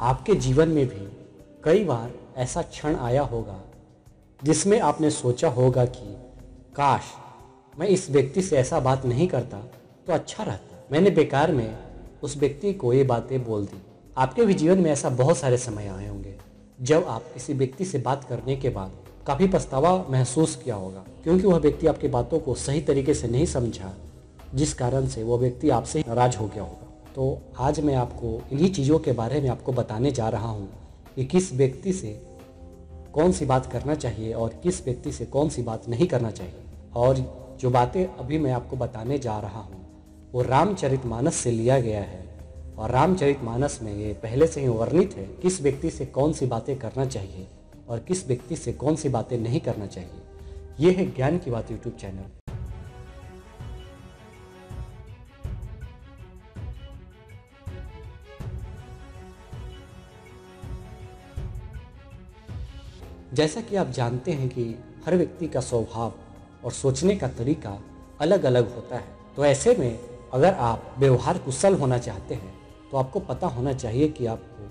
आपके जीवन में भी कई बार ऐसा क्षण आया होगा जिसमें आपने सोचा होगा कि काश मैं इस व्यक्ति से ऐसा बात नहीं करता तो अच्छा रहता, मैंने बेकार में उस व्यक्ति को ये बातें बोल दी। आपके भी जीवन में ऐसा बहुत सारे समय आए होंगे जब आप किसी व्यक्ति से बात करने के बाद काफ़ी पछतावा महसूस किया होगा, क्योंकि वह व्यक्ति आपकी बातों को सही तरीके से नहीं समझा, जिस कारण से वो व्यक्ति आपसे नाराज हो गया होगा। तो आज मैं आपको इन्हीं चीज़ों के बारे में आपको बताने जा रहा हूँ कि किस व्यक्ति से कौन सी बात करना चाहिए और किस व्यक्ति से कौन सी बात नहीं करना चाहिए। और जो बातें अभी मैं आपको बताने जा रहा हूँ वो रामचरितमानस से लिया गया है, और रामचरितमानस में ये पहले से ही वर्णित है किस व्यक्ति से कौन सी बातें करना चाहिए और किस व्यक्ति से कौन सी बातें नहीं करना चाहिए। ये है ज्ञान की बात यूट्यूब चैनल। जैसा कि आप जानते हैं कि हर व्यक्ति का स्वभाव और सोचने का तरीका अलग अलग होता है, तो ऐसे में अगर आप व्यवहार कुशल होना चाहते हैं तो आपको पता होना चाहिए कि आपको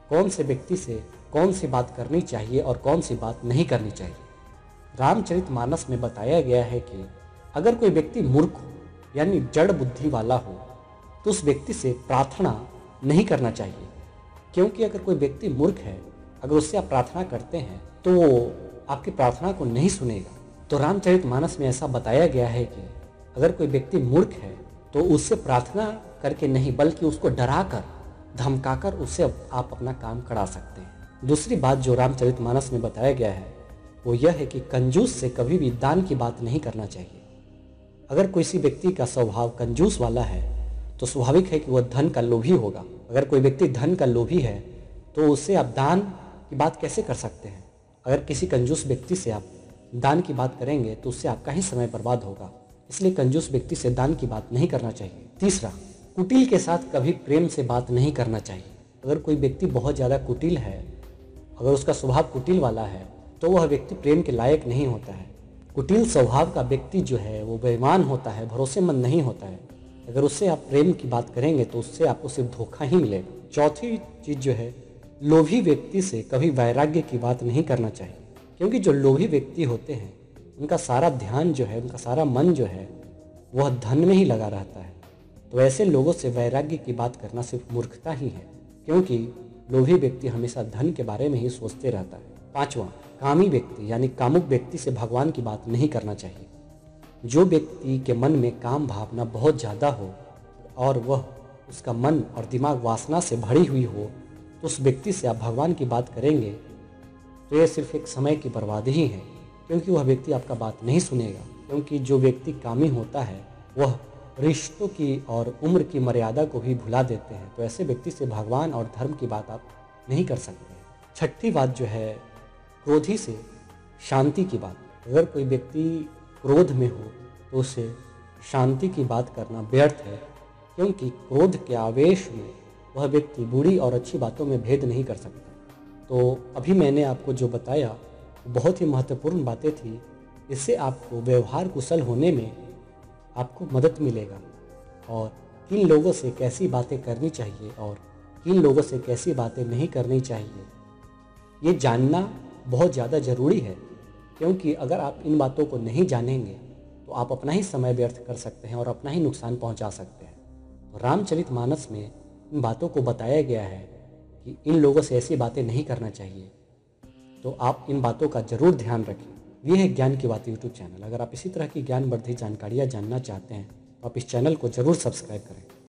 कौन से व्यक्ति से कौन सी बात करनी चाहिए और कौन सी बात नहीं करनी चाहिए। रामचरितमानस में बताया गया है कि अगर कोई व्यक्ति मूर्ख हो यानी जड़ बुद्धि वाला हो तो उस व्यक्ति से प्रार्थना नहीं करना चाहिए, क्योंकि अगर कोई व्यक्ति मूर्ख है, अगर उससे आप प्रार्थना करते हैं तो वो आपकी प्रार्थना को नहीं सुनेगा। तो रामचरितमानस में ऐसा बताया गया है कि अगर कोई व्यक्ति मूर्ख है तो उससे प्रार्थना करके नहीं बल्कि उसको डराकर धमकाकर उससे आप अपना काम करा सकते हैं। दूसरी बात जो रामचरितमानस में बताया गया है वो यह है कि कंजूस से कभी भी दान की बात नहीं करना चाहिए। अगर किसी व्यक्ति का स्वभाव कंजूस वाला है तो स्वाभाविक है कि वह धन का लोभी होगा। अगर कोई व्यक्ति धन का लोभी है तो उससे आप दान की बात कैसे कर सकते हैं। अगर किसी कंजूस व्यक्ति से आप दान की बात करेंगे तो उससे आपका ही समय बर्बाद होगा, इसलिए कंजूस व्यक्ति से दान की बात नहीं करना चाहिए। तीसरा, कुटिल के साथ कभी प्रेम से बात नहीं करना चाहिए। अगर कोई व्यक्ति बहुत ज़्यादा कुटिल है, अगर उसका स्वभाव कुटिल वाला है तो वह व्यक्ति प्रेम के लायक नहीं होता है। कुटिल स्वभाव का व्यक्ति जो है वो बेईमान होता है, भरोसेमंद नहीं होता है। अगर उससे आप प्रेम की बात करेंगे तो उससे आपको सिर्फ धोखा ही मिलेगा। चौथी चीज़ जो है, लोभी व्यक्ति से कभी वैराग्य की बात नहीं करना चाहिए, क्योंकि जो लोभी व्यक्ति होते हैं उनका सारा ध्यान जो है, उनका सारा मन जो है वह धन में ही लगा रहता है। तो ऐसे लोगों से वैराग्य की बात करना सिर्फ मूर्खता ही है, क्योंकि लोभी व्यक्ति हमेशा धन के बारे में ही सोचते रहता है। पांचवा, कामी व्यक्ति यानी कामुक व्यक्ति से भगवान की बात नहीं करना चाहिए। जो व्यक्ति के मन में काम भावना बहुत ज़्यादा हो और वह उसका मन और दिमाग वासना से भरी हुई हो तो उस व्यक्ति से आप भगवान की बात करेंगे तो यह सिर्फ एक समय की बर्बादी ही है, क्योंकि वह व्यक्ति आपका बात नहीं सुनेगा। क्योंकि जो व्यक्ति कामी होता है वह रिश्तों की और उम्र की मर्यादा को भी भुला देते हैं, तो ऐसे व्यक्ति से भगवान और धर्म की बात आप नहीं कर सकते। छठी बात जो है, क्रोधी से शांति की बात। अगर कोई व्यक्ति क्रोध में हो तो उसे शांति की बात करना व्यर्थ है, क्योंकि क्रोध के आवेश में वह व्यक्ति बुरी और अच्छी बातों में भेद नहीं कर सकता। तो अभी मैंने आपको जो बताया बहुत ही महत्वपूर्ण बातें थी। इससे आपको व्यवहार कुशल होने में आपको मदद मिलेगा, और किन लोगों से कैसी बातें करनी चाहिए और किन लोगों से कैसी बातें नहीं करनी चाहिए ये जानना बहुत ज़्यादा ज़रूरी है, क्योंकि अगर आप इन बातों को नहीं जानेंगे तो आप अपना ही समय व्यर्थ कर सकते हैं और अपना ही नुकसान पहुंचा सकते हैं। तो रामचरितमानस में इन बातों को बताया गया है कि इन लोगों से ऐसी बातें नहीं करना चाहिए, तो आप इन बातों का ज़रूर ध्यान रखें। ये है ज्ञान की बात यूट्यूब चैनल। अगर आप इसी तरह की ज्ञानवर्धक जानकारियाँ जानना चाहते हैं तो आप इस चैनल को ज़रूर सब्सक्राइब करें।